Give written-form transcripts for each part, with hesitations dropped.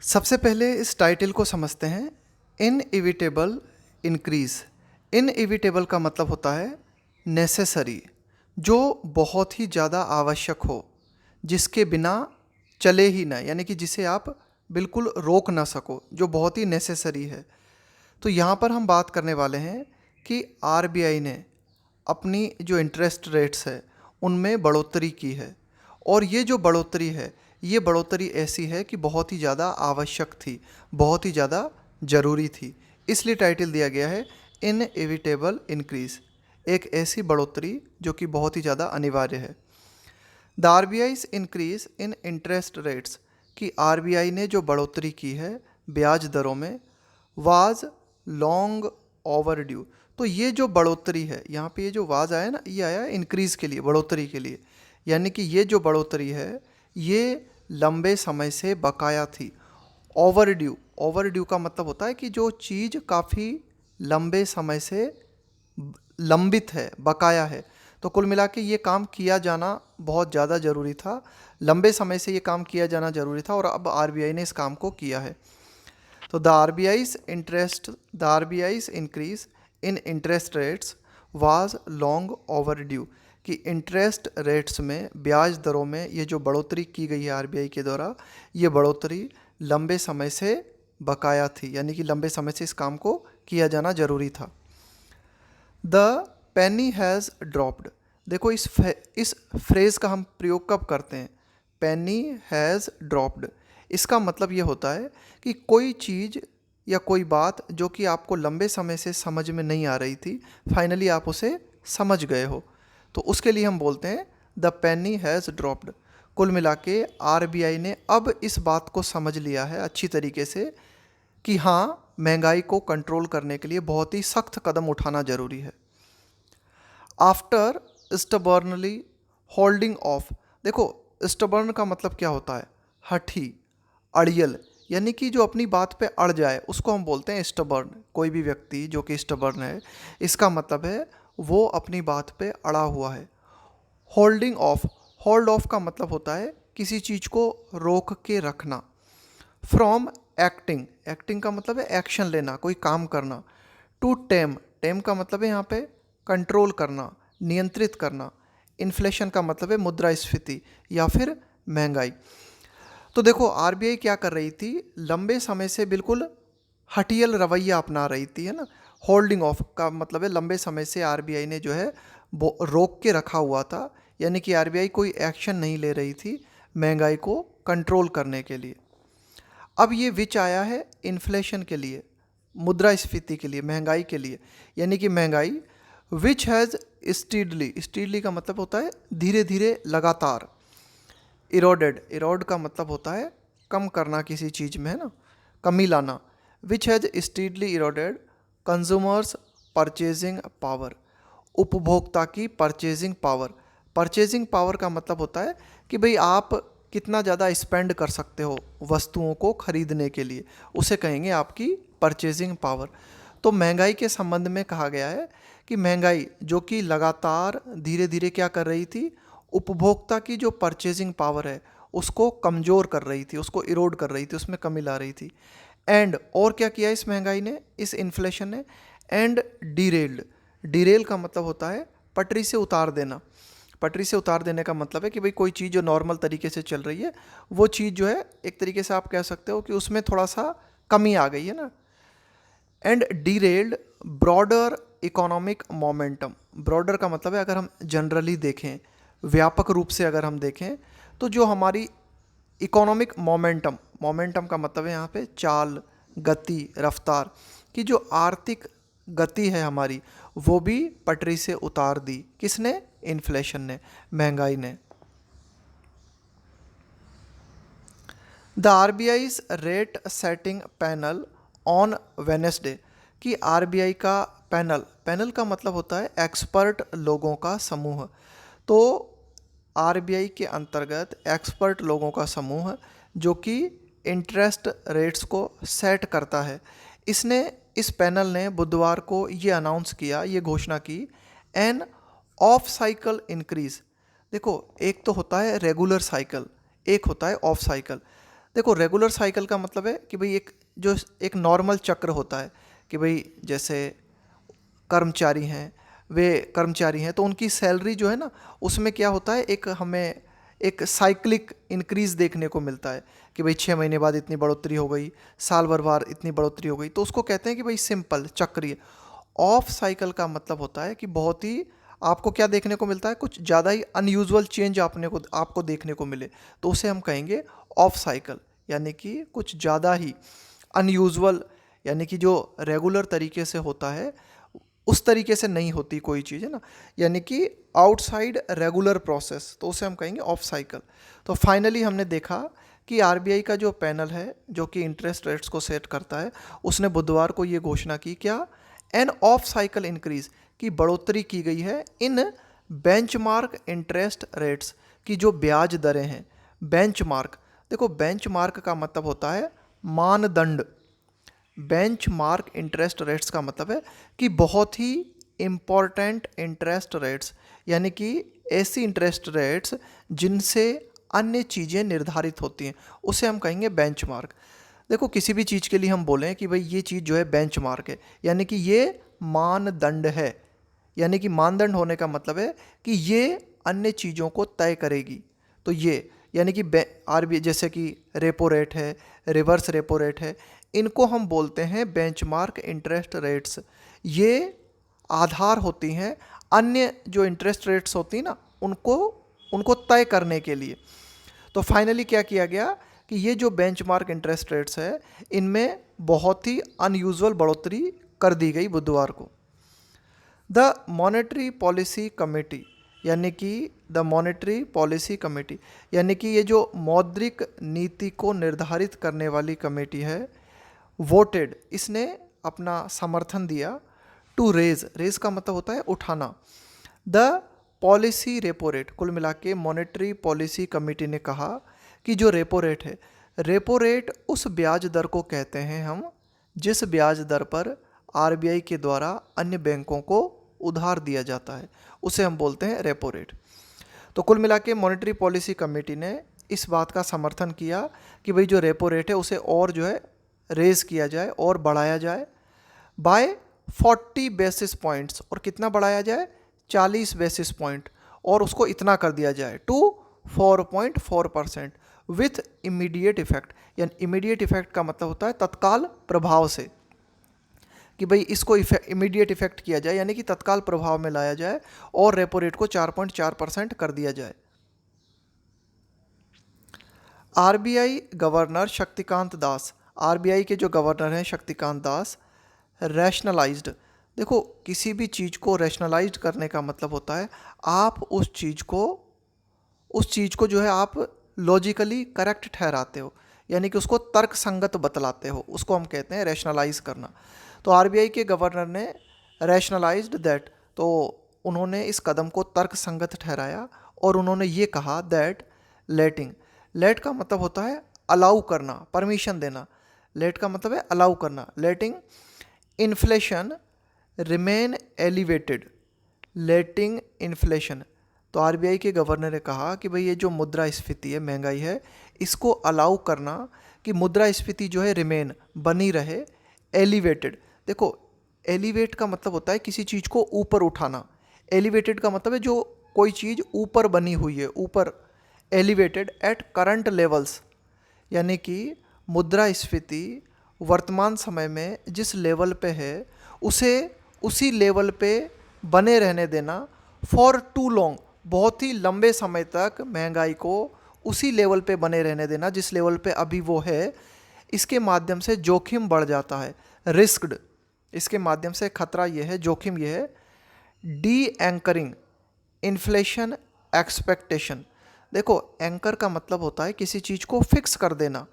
सबसे पहले इस टाइटल को समझते हैं। Inevitable increase. इनएविटेबल का मतलब होता है नेसेसरी, जो बहुत ही ज़्यादा आवश्यक हो, जिसके बिना चले ही ना, यानी कि जिसे आप बिल्कुल रोक ना सको, जो बहुत ही नेसेसरी है। तो यहाँ पर हम बात करने वाले हैं कि आरबीआई ने अपनी जो इंटरेस्ट रेट्स है उनमें बढ़ोतरी की है, और ये जो बढ़ोतरी है ये बढ़ोतरी ऐसी है कि बहुत ही ज़्यादा आवश्यक थी, बहुत ही ज़्यादा ज़रूरी थी। इसलिए टाइटल दिया गया है इनएविटेबल इंक्रीज, एक ऐसी बढ़ोतरी जो कि बहुत ही ज़्यादा अनिवार्य है। The RBI's increase in interest rates, कि आरबीआई ने जो बढ़ोतरी की है ब्याज दरों में, वाज लॉन्ग ओवर ड्यू। तो ये जो बढ़ोतरी है, यहाँ पे ये जो वाज आया ना, ये आया इंक्रीज़ के लिए, बढ़ोतरी के लिए, यानी कि ये जो बढ़ोतरी है ये लंबे समय से बकाया थी। ओवर ड्यू, ओवर ड्यू का मतलब होता है कि जो चीज़ काफ़ी लंबे समय से लंबित है, बकाया है। तो कुल मिला के ये काम किया जाना बहुत ज़्यादा ज़रूरी था, लंबे समय से ये काम किया जाना ज़रूरी था, और अब आरबीआई ने इस काम को किया है। तो the RBI's increase in interest rates was long overdue, कि इंटरेस्ट रेट्स में, ब्याज दरों में ये जो बढ़ोतरी की गई है आरबीआई के द्वारा, ये बढ़ोतरी लंबे समय से बकाया थी, यानी कि लंबे समय से इस काम को किया जाना ज़रूरी था। The Penney has dropped. देखो इस फ्रेज़ का हम प्रयोग कब करते हैं? पेनी हैज़ ड्रॉप्ड। इसका मतलब ये होता है कि कोई चीज़ या कोई बात जो कि आपको लंबे समय से समझ में नहीं आ रही थी, फाइनली आप उसे समझ गए हो, तो उसके लिए हम बोलते हैं द पेनी हैज़ ड्रॉप्ड। कुल मिला के आरबीआई ने अब इस बात को समझ लिया है अच्छी तरीके से कि हाँ, महंगाई को कंट्रोल करने के लिए बहुत ही सख्त कदम उठाना ज़रूरी है। After स्टबर्नली holding of. देखो स्टबर्न का मतलब क्या होता है? हठी, अड़ियल, यानी कि जो अपनी बात पे अड़ जाए उसको हम बोलते हैं स्टबर्न। कोई भी व्यक्ति जो कि स्टबर्न है, इसका मतलब है वो अपनी बात पे अड़ा हुआ है। होल्डिंग ऑफ, होल्ड ऑफ का मतलब होता है किसी चीज़ को रोक के रखना। फ्रॉम एक्टिंग, एक्टिंग का मतलब है एक्शन लेना, कोई काम करना। टू टेम, टेम का मतलब है यहाँ पे कंट्रोल करना, नियंत्रित करना। इन्फ्लेशन का मतलब है मुद्रास्फीति या फिर महंगाई। तो देखो आरबीआई क्या कर रही थी, लंबे समय से बिल्कुल हटियल रवैया अपना रही थी, है ना। होल्डिंग ऑफ का मतलब है लंबे समय से आरबीआई ने जो है वो रोक के रखा हुआ था, यानी कि आरबीआई कोई एक्शन नहीं ले रही थी महंगाई को कंट्रोल करने के लिए। अब ये विच आया है इन्फ्लेशन के लिए, मुद्रास्फीति के लिए, महंगाई के लिए, यानी कि महंगाई विच हैज़ स्टीडली, स्टीडली का मतलब होता है धीरे धीरे, लगातार। इरोडेड, इरोड का मतलब होता है कम करना किसी चीज़ में, है ना, कमी लाना। Which has steadily eroded consumers purchasing power, उपभोक्ता की परचेजिंग पावर। परचेजिंग पावर का मतलब होता है कि भाई आप कितना ज़्यादा स्पेंड कर सकते हो वस्तुओं को खरीदने के लिए, उसे कहेंगे आपकी परचेजिंग पावर। तो महंगाई के संबंध में कहा गया है कि महंगाई जो कि लगातार धीरे धीरे क्या कर रही थी, उपभोक्ता की जो परचेजिंग पावर है उसको कमज़ोर कर रही थी, उसको इरोड कर रही थी, उसमें कमी ला रही थी। एंड और क्या किया इस महंगाई ने, इस इन्फ्लेशन ने? एंड डीरेल्ड, डीरेल का मतलब होता है पटरी से उतार देना। पटरी से उतार देने का मतलब है कि भाई कोई चीज़ जो नॉर्मल तरीके से चल रही है, वो चीज़ जो है एक तरीके से आप कह सकते हो कि उसमें थोड़ा सा कमी आ गई है ना। And derailed broader economic momentum. Broader का मतलब है अगर हम जनरली देखें, व्यापक रूप से अगर हम देखें, तो जो हमारी इकोनॉमिक मोमेंटम, मोमेंटम का मतलब है यहाँ पे चाल, गति, रफ्तार, की जो आर्थिक गति है हमारी, वो भी पटरी से उतार दी। किसने? इन्फ्लेशन ने, महंगाई ने। The RBI's rate setting panel on Wednesday, कि आरबीआई का पैनल, पैनल का मतलब होता है एक्सपर्ट लोगों का समूह। तो आरबीआई के अंतर्गत एक्सपर्ट लोगों का समूह जो कि इंटरेस्ट रेट्स को सेट करता है, इसने, इस पैनल ने बुधवार को ये अनाउंस किया, ये घोषणा की, एन ऑफ साइकिल इंक्रीज। देखो एक तो होता है रेगुलर साइकिल, एक होता है ऑफ साइकिल। देखो रेगुलर साइकिल का मतलब है कि भाई एक नॉर्मल चक्र होता है कि भाई जैसे कर्मचारी हैं, वे कर्मचारी हैं तो उनकी सैलरी जो है ना उसमें क्या होता है, एक हमें एक साइक्लिक इंक्रीज देखने को मिलता है कि भाई 6 महीने बाद इतनी बढ़ोतरी हो गई, साल भर बाद इतनी बढ़ोतरी हो गई, तो उसको कहते हैं कि भाई सिंपल चक्रीय। ऑफ साइकिल का मतलब होता है कि बहुत ही आपको क्या देखने को मिलता है, कुछ ज़्यादा ही अनयूजुअल चेंज आपको देखने को मिले, तो उसे हम कहेंगे ऑफ साइकिल, यानी कि कुछ ज़्यादा ही अनयूजुअल, यानी कि जो रेगुलर तरीके से होता है उस तरीके से नहीं होती कोई चीज़, है ना, यानी कि आउटसाइड रेगुलर प्रोसेस, तो उसे हम कहेंगे ऑफ साइकिल। तो फाइनली हमने देखा कि आरबीआई का जो पैनल है जो कि इंटरेस्ट रेट्स को सेट करता है, उसने बुधवार को ये घोषणा की, क्या, एन ऑफ साइकिल इंक्रीज, की बढ़ोतरी की गई है इन बेंचमार्क इंटरेस्ट रेट्स, की जो ब्याज दरें हैं। बेंचमार्क, देखो बेंचमार्क का मतलब होता है मानदंड, बेंचमार्क इंटरेस्ट रेट्स का मतलब है कि बहुत ही इम्पॉर्टेंट इंटरेस्ट रेट्स, यानी कि ऐसी इंटरेस्ट रेट्स जिनसे अन्य चीज़ें निर्धारित होती हैं, उसे हम कहेंगे बेंचमार्क। देखो किसी भी चीज़ के लिए हम बोलें कि भाई ये चीज़ जो है बेंचमार्क है, यानी कि ये मानदंड है, यानी कि मानदंड होने का मतलब है कि ये अन्य चीज़ों को तय करेगी। तो ये यानी कि आरबीआई जैसे कि रेपो रेट है, रिवर्स रेपो रेट है, इनको हम बोलते हैं बेंचमार्क इंटरेस्ट रेट्स। ये आधार होती हैं अन्य जो इंटरेस्ट रेट्स होती हैं ना उनको उनको तय करने के लिए। तो फाइनली क्या किया गया कि ये जो बेंचमार्क इंटरेस्ट रेट्स है इनमें बहुत ही अनयूजुअल बढ़ोतरी कर दी गई बुधवार को। द मॉनेटरी पॉलिसी कमेटी, यानी कि द मॉनेटरी पॉलिसी कमेटी, यानी कि ये जो मौद्रिक नीति को निर्धारित करने वाली कमेटी है, वोटेड, इसने अपना समर्थन दिया, टू रेज का मतलब होता है उठाना, द पॉलिसी रेपो रेट। कुल मिला के मॉनेटरी पॉलिसी कमेटी ने कहा कि जो रेपो रेट है, रेपो रेट उस ब्याज दर को कहते हैं हम जिस ब्याज दर पर आरबीआई के द्वारा अन्य बैंकों को उधार दिया जाता है, उसे हम बोलते हैं रेपो रेट। तो कुल मिला के मॉनेटरी पॉलिसी कमेटी ने इस बात का समर्थन किया कि भाई जो रेपो रेट है उसे और जो है रेज किया जाए और बढ़ाया जाए बाय 40 बेसिस पॉइंट्स, और कितना बढ़ाया जाए, 40 बेसिस पॉइंट, और उसको इतना कर दिया जाए टू 4.4% विथ इमीडिएट इफेक्ट। यानी इमीडिएट इफेक्ट का मतलब होता है तत्काल प्रभाव से, कि भाई इसको इमीडिएट इफेक्ट किया जाए, यानी कि तत्काल प्रभाव में लाया जाए और रेपो रेट को 4.4% कर दिया जाए। RBI governor Shaktikanta Das, RBI के जो गवर्नर हैं शक्तिकांत दास, रैशनलाइज्ड, देखो किसी भी चीज़ को रैशनलाइज्ड करने का मतलब होता है आप उस चीज़ को जो है आप लॉजिकली करेक्ट ठहराते हो, यानी कि उसको तर्क संगत बतलाते हो, उसको हम कहते हैं रैशनलाइज करना। तो आरबीआई के गवर्नर ने रैशनलाइज्ड दैट, तो उन्होंने इस कदम को तर्क संगत ठहराया और उन्होंने ये कहा दैट लेटिंग, लेट का मतलब होता है अलाउ करना, परमिशन देना, लेट का मतलब है अलाउ करना, लेटिंग इन्फ्लेशन रिमेन एलिवेटेड, लेटिंग इन्फ्लेशन। तो आरबीआई के गवर्नर ने कहा कि भाई ये जो मुद्रास्फीति है, महंगाई है, इसको अलाउ करना कि मुद्रास्फीति जो है रिमेन, बनी रहे, एलिवेटेड, देखो एलिवेट का मतलब होता है किसी चीज़ को ऊपर उठाना, एलिवेटेड का मतलब है जो कोई चीज़ ऊपर बनी हुई है, ऊपर, एलिवेटेड एट करंट लेवल्स, यानी कि मुद्रास्फीति वर्तमान समय में जिस लेवल पे है उसे उसी लेवल पे बने रहने देना, फॉर टू लॉन्ग, बहुत ही लंबे समय तक महंगाई को उसी लेवल पे बने रहने देना जिस लेवल पे अभी वो है, इसके माध्यम से जोखिम बढ़ जाता है, रिस्क्ड, इसके माध्यम से खतरा ये है, जोखिम ये है, डी एंकरिंग इन्फ्लेशन एक्सपेक्टेशन। देखो एंकर का मतलब होता है किसी चीज़ को फिक्स कर देना,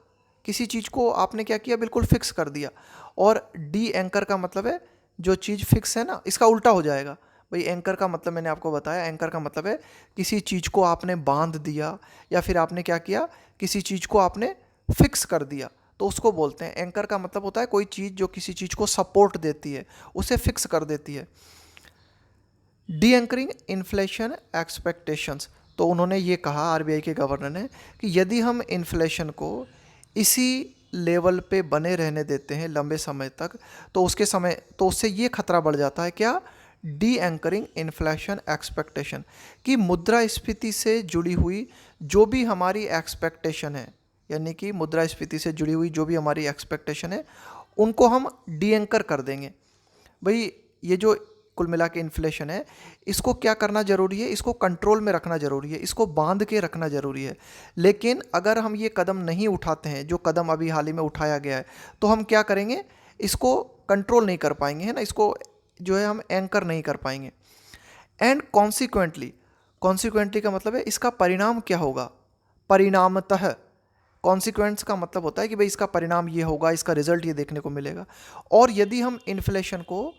किसी चीज़ को आपने क्या किया, बिल्कुल फिक्स कर दिया, और डी एंकर का मतलब है जो चीज़ फिक्स है ना, इसका उल्टा हो जाएगा। भाई एंकर का मतलब मैंने आपको बताया, एंकर का मतलब है किसी चीज़ को आपने बांध दिया या फिर आपने क्या किया, किसी चीज़ को आपने फिक्स कर दिया, तो उसको बोलते हैं एंकर का मतलब होता है कोई चीज़ जो किसी चीज़ को सपोर्ट देती है, उसे फिक्स कर देती है। डी एंकरिंग इन्फ्लेशन एक्सपेक्टेशंस, तो उन्होंने ये कहा आरबीआई के गवर्नर ने कि यदि हम इन्फ्लेशन को इसी लेवल पे बने रहने देते हैं लंबे समय तक, तो उससे ये खतरा बढ़ जाता है क्या, डी एंकरिंग इन्फ्लेशन एक्सपेक्टेशन, कि मुद्रास्फीति से जुड़ी हुई जो भी हमारी एक्सपेक्टेशन है, यानी कि मुद्रास्फीति से जुड़ी हुई जो भी हमारी एक्सपेक्टेशन है उनको हम डी एंकर कर देंगे। भाई ये जो कुल मिला के इन्फ्लेशन है, इसको क्या करना ज़रूरी है, इसको कंट्रोल में रखना ज़रूरी है, इसको बांध के रखना ज़रूरी है। लेकिन अगर हम ये कदम नहीं उठाते हैं, जो कदम अभी हाल ही में उठाया गया है, तो हम क्या करेंगे, इसको कंट्रोल नहीं कर पाएंगे, है ना, इसको जो है हम एंकर नहीं कर पाएंगे। एंड कॉन्सिक्वेंटली का मतलब है इसका परिणाम क्या होगा, परिणामतः। कॉन्सिक्वेंस का मतलब होता है कि भाई इसका परिणाम ये होगा, इसका रिजल्ट ये देखने को मिलेगा। और यदि हम इन्फ्लेशन को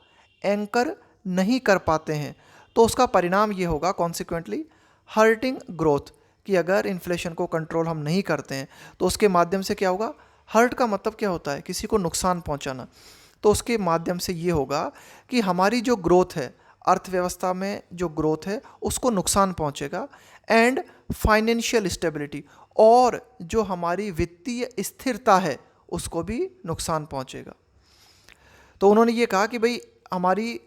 एंकर नहीं कर पाते हैं तो उसका परिणाम ये होगा कॉन्सिक्वेंटली हर्टिंग ग्रोथ, कि अगर इन्फ्लेशन को कंट्रोल हम नहीं करते हैं तो उसके माध्यम से क्या होगा, हर्ट का मतलब क्या होता है, किसी को नुकसान पहुंचाना। तो उसके माध्यम से ये होगा कि हमारी जो ग्रोथ है, अर्थव्यवस्था में जो ग्रोथ है उसको नुकसान पहुंचेगा। एंड फाइनेंशियल स्टेबिलिटी, और जो हमारी वित्तीय स्थिरता है उसको भी नुकसान पहुंचेगा। तो उन्होंने ये कहा कि भाई हमारी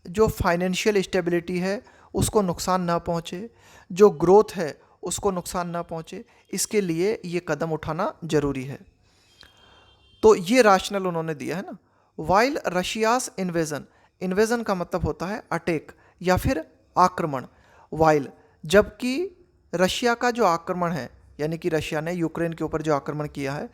जो फाइनेंशियल स्टेबिलिटी है उसको नुकसान ना पहुंचे, जो ग्रोथ है उसको नुकसान ना पहुंचे, इसके लिए ये कदम उठाना ज़रूरी है। तो ये राशनल उन्होंने दिया है ना। वाइल रशियास इन्वेजन का मतलब होता है अटैक या फिर आक्रमण। वाइल, जबकि रशिया का जो आक्रमण है, यानी कि रशिया ने यूक्रेन के ऊपर जो आक्रमण किया है,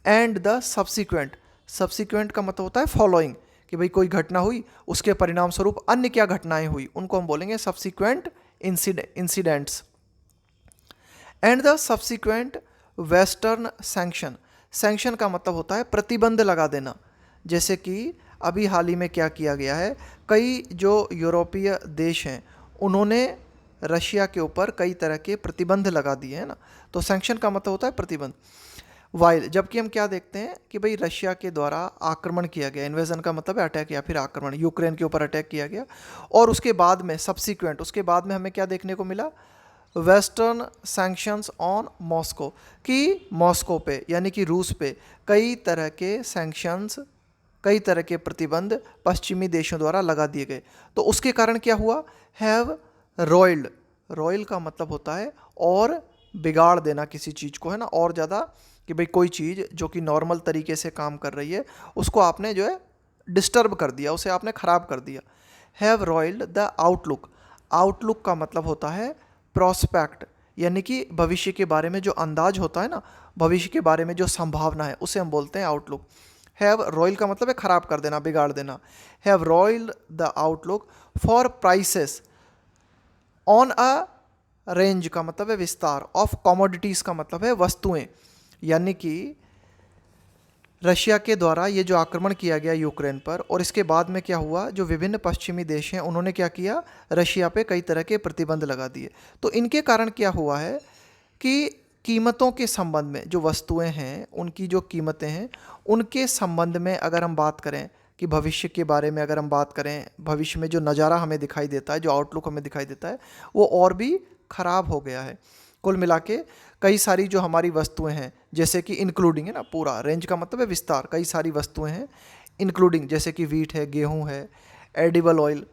एंड द सब्सिक्वेंट का मतलब होता है फॉलोइंग, कि भाई कोई घटना हुई उसके परिणाम स्वरूप अन्य क्या घटनाएं हुई, उनको हम बोलेंगे subsequent incidents. And the subsequent western sanction का मतलब होता है प्रतिबंध लगा देना। जैसे कि अभी हाल ही में क्या किया गया है, कई जो यूरोपीय देश हैं उन्होंने रशिया के ऊपर कई तरह के प्रतिबंध लगा दिए हैं ना। तो सैंक्शन का मतलब होता है प्रतिबंध। वाइल, जबकि हम क्या देखते हैं कि भाई रशिया के द्वारा आक्रमण किया गया, इन्वेजन का मतलब है अटैक या फिर आक्रमण, यूक्रेन के ऊपर अटैक किया गया, और उसके बाद में सब्सिक्वेंट, उसके बाद में हमें क्या देखने को मिला, वेस्टर्न सैंक्शंस ऑन मॉस्को, कि मॉस्को पे यानी कि रूस पे कई तरह के सैंक्शंस, कई तरह के प्रतिबंध पश्चिमी देशों द्वारा लगा दिए गए। तो उसके कारण क्या हुआ, हैव रॉयल का मतलब होता है और बिगाड़ देना किसी चीज़ को, है ना, और ज़्यादा, कि भाई कोई चीज़ जो कि नॉर्मल तरीके से काम कर रही है उसको आपने जो है डिस्टर्ब कर दिया, उसे आपने ख़राब कर दिया। हैव रॉयल्ड द आउटलुक का मतलब होता है प्रॉस्पेक्ट, यानी कि भविष्य के बारे में जो अंदाज होता है ना, भविष्य के बारे में जो संभावना है उसे हम बोलते हैं आउटलुक। हैव रॉयल का मतलब है ख़राब कर देना, बिगाड़ देना। Have roiled the outlook for prices on a range का मतलब है विस्तार, ऑफ कमोडिटीज़ का मतलब है वस्तुएं, यानी कि रशिया के द्वारा ये जो आक्रमण किया गया यूक्रेन पर, और इसके बाद में क्या हुआ, जो विभिन्न पश्चिमी देश हैं उन्होंने क्या किया, रशिया पे कई तरह के प्रतिबंध लगा दिए। तो इनके कारण क्या हुआ है कि कीमतों के संबंध में, जो वस्तुएं हैं उनकी जो कीमतें हैं उनके संबंध में अगर हम बात करें, कि भविष्य के बारे में अगर हम बात करें, भविष्य में जो नज़ारा हमें दिखाई देता है, जो आउटलुक हमें दिखाई देता है, वो और भी ख़राब हो गया है। कुल मिला के कई सारी जो हमारी वस्तुएं हैं, जैसे कि इंक्लूडिंग, है ना, पूरा रेंज का मतलब है विस्तार, कई सारी वस्तुएं हैं इंक्लूडिंग, जैसे कि वीट है, गेहूं है, एडिबल ऑयल,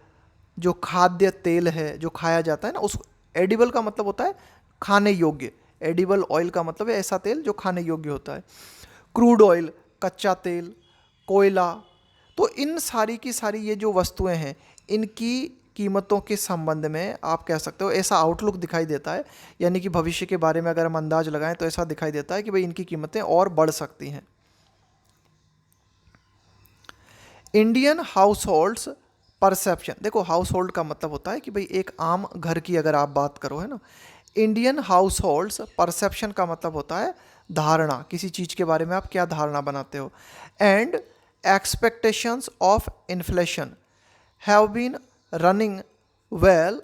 जो खाद्य तेल है जो खाया जाता है ना, उस एडिबल का मतलब होता है खाने योग्य, एडिबल ऑयल का मतलब है ऐसा तेल जो खाने योग्य होता है, क्रूड ऑयल कच्चा तेल, कोयला। तो इन सारी की सारी ये जो वस्तुएं हैं इनकी कीमतों के संबंध में आप कह सकते हो ऐसा आउटलुक दिखाई देता है, यानी कि भविष्य के बारे में अगर हम अंदाज लगाएं तो ऐसा दिखाई देता है कि भाई इनकी कीमतें और बढ़ सकती हैं। इंडियन हाउस होल्ड्स परसेप्शन, देखो हाउस होल्ड का मतलब होता है कि भाई एक आम घर की अगर आप बात करो, है ना। इंडियन हाउस होल्ड्स परसेप्शन का मतलब होता है धारणा, किसी चीज़ के बारे में आप क्या धारणा बनाते हो। And expectations of inflation have been running well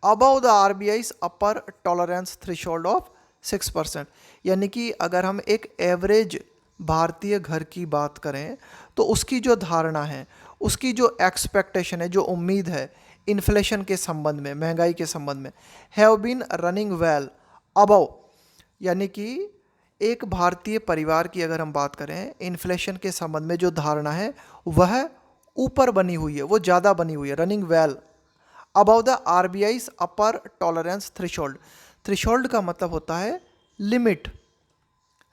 above the RBI's upper tolerance threshold of 6%, यानी कि अगर हम एक एवरेज भारतीय घर की बात करें तो उसकी जो धारणा है, उसकी जो एक्सपेक्टेशन है, जो उम्मीद है इन्फ्लेशन के संबंध में, महंगाई के संबंध में, have been running well above, यानी कि एक भारतीय परिवार की अगर हम बात करें, इन्फ्लेशन के संबंध में जो धारणा है वह ऊपर बनी हुई है, वो ज़्यादा बनी हुई है, running well above the RBI's upper tolerance threshold. Threshold का मतलब होता है लिमिट,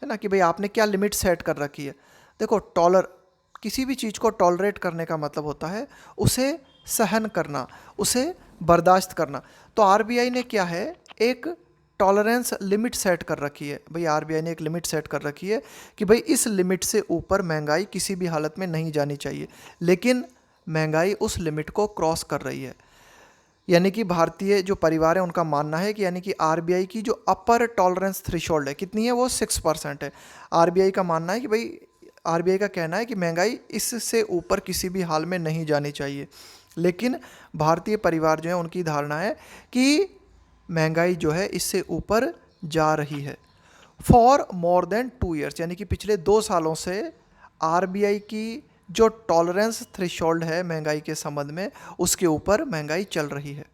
है ना, कि भाई आपने क्या लिमिट सेट कर रखी है। देखो, किसी भी चीज़ को टॉलरेट करने का मतलब होता है उसे सहन करना, उसे बर्दाश्त करना। तो आरबीआई ने क्या है, एक टॉलरेंस लिमिट सेट कर रखी है। भाई आरबीआई ने एक लिमिट सेट कर रखी है कि भाई इस लिमिट से ऊपर महंगाई किसी भी हालत में नहीं जानी चाहिए, लेकिन महंगाई उस लिमिट को क्रॉस कर रही है। यानी कि भारतीय जो परिवार है उनका मानना है कि यानी कि आरबीआई की जो अपर टॉलरेंस थ्रेशोल्ड है कितनी है, वो 6% है। आरबीआई का मानना है कि भाई, आरबीआई का कहना है कि महंगाई इससे ऊपर किसी भी हाल में नहीं जानी चाहिए, लेकिन भारतीय परिवार जो है उनकी धारणा है कि महंगाई जो है इससे ऊपर जा रही है। फॉर मोर देन 2 ईयर्स, यानी कि पिछले 2 सालों से आरबीआई की जो टॉलरेंस थ्रेशोल्ड है महंगाई के संबंध में, उसके ऊपर महंगाई चल रही है।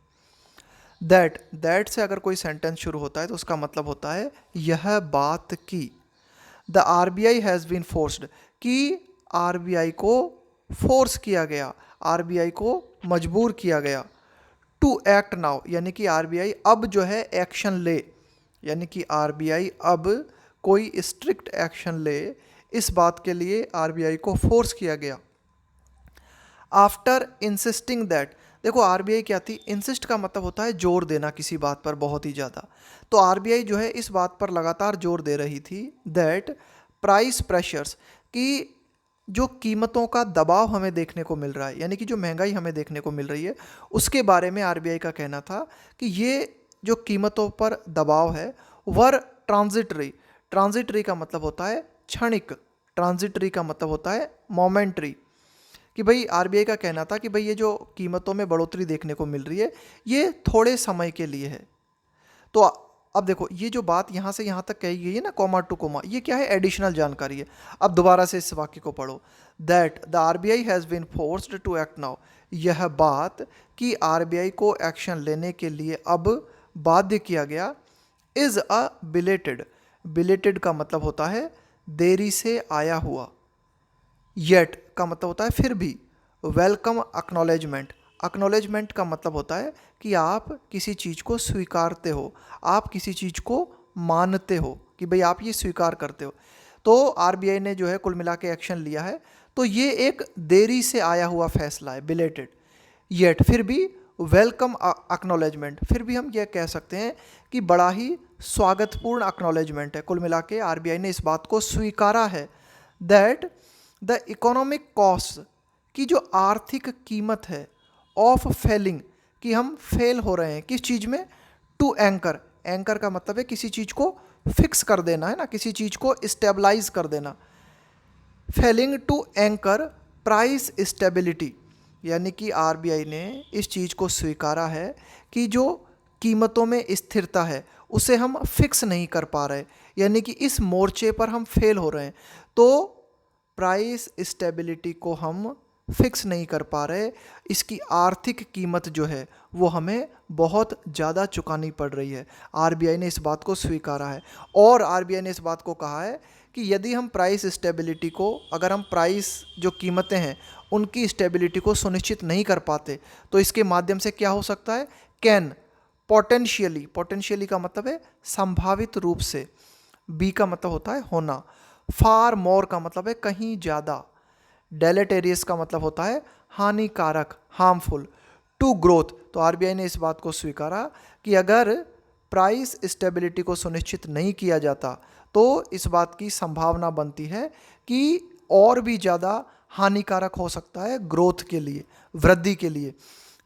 दैट से अगर कोई सेंटेंस शुरू होता है तो उसका मतलब होता है यह बात की। The RBI has been forced, कि आरबीआई को फोर्स किया गया, आरबीआई को मजबूर किया गया। टू एक्ट नाउ, यानी कि आरबीआई अब जो है एक्शन ले, यानी कि आरबीआई अब कोई स्ट्रिक्ट एक्शन ले, इस बात के लिए आरबीआई को फोर्स किया गया। आफ्टर इंसिस्टिंग दैट, देखो आरबीआई क्या थी, इंसिस्ट का मतलब होता है जोर देना किसी बात पर बहुत ही ज़्यादा। तो आरबीआई जो है इस बात पर लगातार जोर दे रही थी दैट प्राइस प्रेशर्स, कि जो कीमतों का दबाव हमें देखने को मिल रहा है, यानी कि जो महंगाई हमें देखने को मिल रही है, उसके बारे में आरबीआई का कहना था कि ये जो कीमतों पर दबाव है वर ट्रांजिटरी। ट्रांजिटरी का मतलब होता है क्षणिक, ट्रांजिटरी का मतलब होता है मोमेंट्री, कि भाई आरबीआई का कहना था कि भाई ये जो कीमतों में बढ़ोतरी देखने को मिल रही है ये थोड़े समय के लिए है। तो अब देखो, ये जो बात यहाँ से यहाँ तक कही गई है ना, कोमा टू कोमा, ये क्या है, एडिशनल जानकारी है। अब दोबारा से इस वाक्य को पढ़ो, that the RBI has been forced to act now, यह बात कि आरबीआई को एक्शन लेने के लिए अब बाध्य किया गया। इज़ अ बिलेटेड, बिलेटेड का मतलब होता है देरी से आया हुआ। येट का मतलब होता है फिर भी। वेलकम एक्नॉलेजमेंट, एक्नॉलेजमेंट का मतलब होता है कि आप किसी चीज़ को स्वीकारते हो, आप किसी चीज़ को मानते हो, कि भाई आप ये स्वीकार करते हो। तो आरबीआई ने जो है कुल मिला के एक्शन लिया है, तो ये एक देरी से आया हुआ फैसला है, बिलेटेड। येट फिर भी, वेलकम एक्नॉलेजमेंट, फिर भी हम यह कह सकते हैं कि बड़ा ही स्वागतपूर्ण एक्नॉलेजमेंट है। कुल मिला के आरबीआई ने इस बात को स्वीकारा है दैट द इकोनॉमिक कॉस्ट, की जो आर्थिक कीमत है, ऑफ फेलिंग, कि हम फेल हो रहे हैं किस चीज़ में, टू एंकर, एंकर का मतलब है किसी चीज़ को फिक्स कर देना, है ना, किसी चीज़ को स्टेबलाइज कर देना। Failing to anchor price stability, यानी कि आरबीआई ने इस चीज़ को स्वीकारा है कि जो कीमतों में स्थिरता है उसे हम फिक्स नहीं कर पा रहे, यानी कि इस मोर्चे पर हम फेल हो रहे हैं। तो प्राइस स्टेबिलिटी को हम फिक्स नहीं कर पा रहे, इसकी आर्थिक कीमत जो है वो हमें बहुत ज़्यादा चुकानी पड़ रही है। आरबीआई ने इस बात को स्वीकारा है, और आरबीआई ने इस बात को कहा है कि यदि हम प्राइस स्टेबिलिटी को, अगर हम प्राइस जो कीमतें हैं उनकी स्टेबिलिटी को सुनिश्चित नहीं कर पाते, तो इसके माध्यम से क्या हो सकता है, कैन पोटेंशियली, पोटेंशियली का मतलब है संभावित रूप से, बी का मतलब होता है होना, फार मोर का मतलब है कहीं ज़्यादा, डेलेटेरियस का मतलब होता है हानिकारक, हार्मफुल, टू ग्रोथ। तो आरबीआई ने इस बात को स्वीकारा कि अगर प्राइस स्टेबिलिटी को सुनिश्चित नहीं किया जाता तो इस बात की संभावना बनती है कि और भी ज़्यादा हानिकारक हो सकता है ग्रोथ के लिए, वृद्धि के लिए।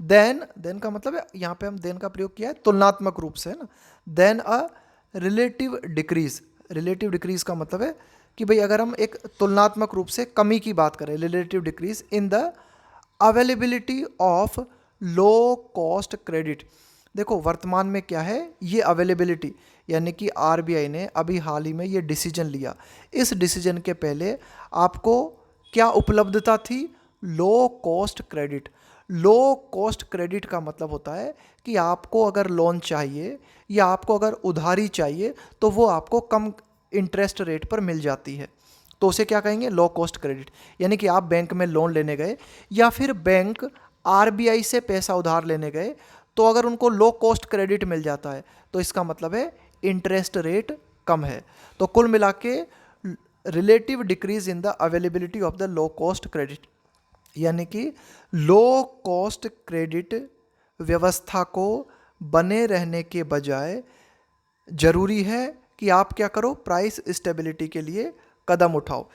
देन का मतलब है, यहाँ पे हम देन का प्रयोग किया है तुलनात्मक रूप से, है ना। Then a relative decrease, relative decrease का मतलब है कि भाई अगर हम एक तुलनात्मक रूप से कमी की बात करें, relative decrease in the availability of low cost credit. देखो वर्तमान में क्या है, ये अवेलेबिलिटी, यानी कि आरबीआई ने अभी हाल ही में ये डिसीजन लिया, इस डिसीजन के पहले आपको क्या उपलब्धता थी, low cost credit. Low cost credit का मतलब होता है कि आपको अगर लोन चाहिए या आपको अगर उधारी चाहिए तो वो आपको कम इंटरेस्ट रेट पर मिल जाती है, तो उसे क्या कहेंगे, लो कॉस्ट क्रेडिट। यानी कि आप बैंक में लोन लेने गए या फिर बैंक आरबीआई से पैसा उधार लेने गए, तो अगर उनको लो कॉस्ट क्रेडिट मिल जाता है तो इसका मतलब है इंटरेस्ट रेट कम है। तो कुल मिला के relative decrease in the availability of the low cost credit, यानी कि लो कॉस्ट क्रेडिट व्यवस्था को बने रहने के बजाय ज़रूरी है कि आप क्या करो, प्राइस स्टेबिलिटी के लिए कदम उठाओ।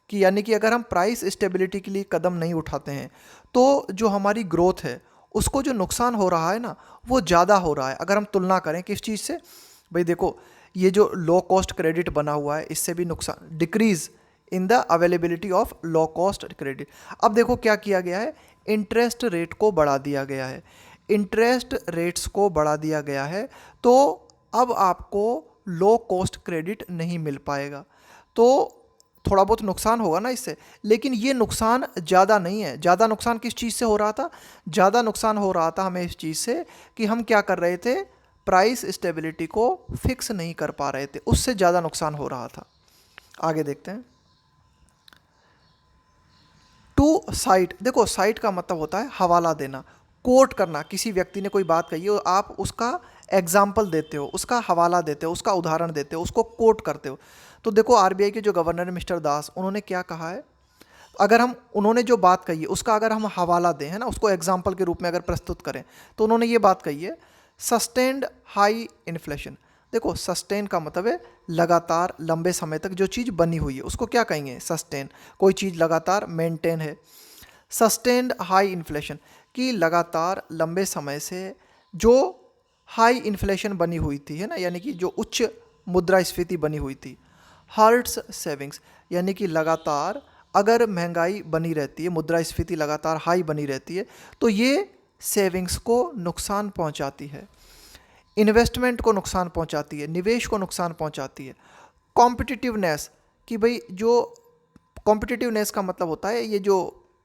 कि यानी कि अगर हम प्राइस स्टेबिलिटी के लिए कदम नहीं उठाते हैं तो जो हमारी ग्रोथ है उसको जो नुकसान हो रहा है ना, वो ज़्यादा हो रहा है। अगर हम तुलना करें किस चीज़ से, भाई देखो ये जो लो कॉस्ट क्रेडिट बना हुआ है इससे भी नुकसान, decrease in the availability of low cost credit. अब देखो क्या किया गया है, इंटरेस्ट रेट को बढ़ा दिया गया है, इंटरेस्ट रेट्स को बढ़ा दिया गया है, तो अब आपको लो कॉस्ट क्रेडिट नहीं मिल पाएगा। तो थोड़ा बहुत नुकसान होगा ना इससे, लेकिन ये नुकसान ज़्यादा नहीं है। ज़्यादा नुकसान किस चीज़ से हो रहा था, ज़्यादा नुकसान हो रहा था हमें इस चीज़ से कि हम क्या कर रहे थे, प्राइस स्टेबिलिटी को फिक्स नहीं कर पा रहे थे, उससे ज़्यादा नुकसान हो रहा था। आगे देखते हैं। टू साइट, देखो साइट का मतलब होता है हवाला देना, कोट करना। किसी व्यक्ति ने कोई बात कही हो, आप उसका एग्जाम्पल देते हो, उसका हवाला देते हो, उसका उदाहरण देते हो, उसको कोट करते हो। तो देखो आरबीआई के जो गवर्नर मिस्टर दास, उन्होंने क्या कहा है, अगर हम उन्होंने जो बात कही है उसका अगर हम हवाला दें, है ना, उसको एग्जाम्पल के रूप में अगर प्रस्तुत करें, तो उन्होंने ये बात कही है, सस्टेन्ड हाई इन्फ्लेशन। देखो सस्टेन का मतलब है लगातार लंबे समय तक जो चीज़ बनी हुई है उसको क्या कहेंगे, सस्टेन। कोई चीज़ लगातार मेंटेन है। सस्टेन्ड हाई इन्फ्लेशन, कि लगातार लंबे समय से जो हाई इन्फ्लेशन बनी हुई थी, है ना, यानी कि जो उच्च मुद्रास्फीति बनी हुई थी। हर्ट्स सेविंग्स, यानी कि लगातार अगर महंगाई बनी रहती है, मुद्रास्फीति लगातार हाई बनी रहती है, तो ये सेविंग्स को नुकसान पहुंचाती है, इन्वेस्टमेंट को नुकसान पहुंचाती है, निवेश को नुकसान पहुंचाती है। कॉम्पिटिटिवनेस, कि भाई जो कॉम्पिटिटिवनेस का मतलब होता है ये जो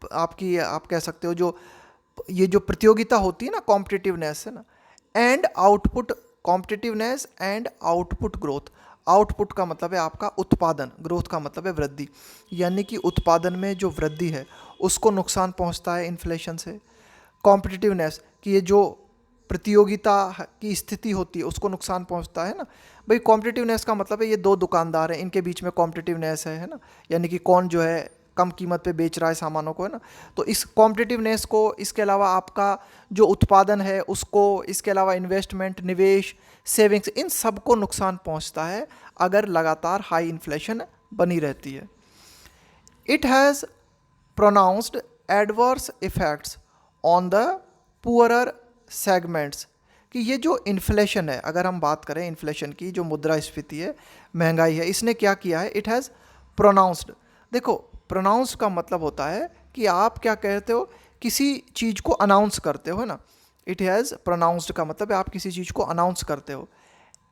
आपकी, आप कह सकते हो जो ये जो प्रतियोगिता होती है ना, कॉम्पिटिटिवनेस है ना। And output, competitiveness and output growth. Output का मतलब है आपका उत्पादन, ग्रोथ का मतलब है वृद्धि, यानी कि उत्पादन में जो वृद्धि है उसको नुकसान पहुंचता है इन्फ्लेशन से। कॉम्पिटिटिवनेस, कि ये जो प्रतियोगिता की स्थिति होती है उसको नुकसान पहुंचता है ना। भाई कॉम्पिटिटिवनेस का मतलब है ये दो दुकानदार हैं, इनके बीच में कॉम्पिटिटिवनेस है ना, यानी कि कौन जो है कम कीमत पे बेच रहा है सामानों को, है ना। तो इस कॉम्पिटिटिवनेस को, इसके अलावा आपका जो उत्पादन है उसको, इसके अलावा इन्वेस्टमेंट, निवेश, सेविंग्स, इन सब को नुकसान पहुंचता है अगर लगातार हाई इन्फ्लेशन बनी रहती है। It has pronounced adverse effects on the poorer segments, कि ये जो इन्फ्लेशन है, अगर हम बात करें इन्फ्लेशन की, जो मुद्रास्फीति है, महंगाई है, इसने क्या किया है, इट हैज़ प्रोनाउंस्ड। देखो प्रोनाउंस का मतलब होता है कि आप क्या कहते हो, किसी चीज़ को अनाउंस करते हो, है ना। इट हैज़ प्रोनाउंस्ड का मतलब है आप किसी चीज़ को अनाउंस करते हो।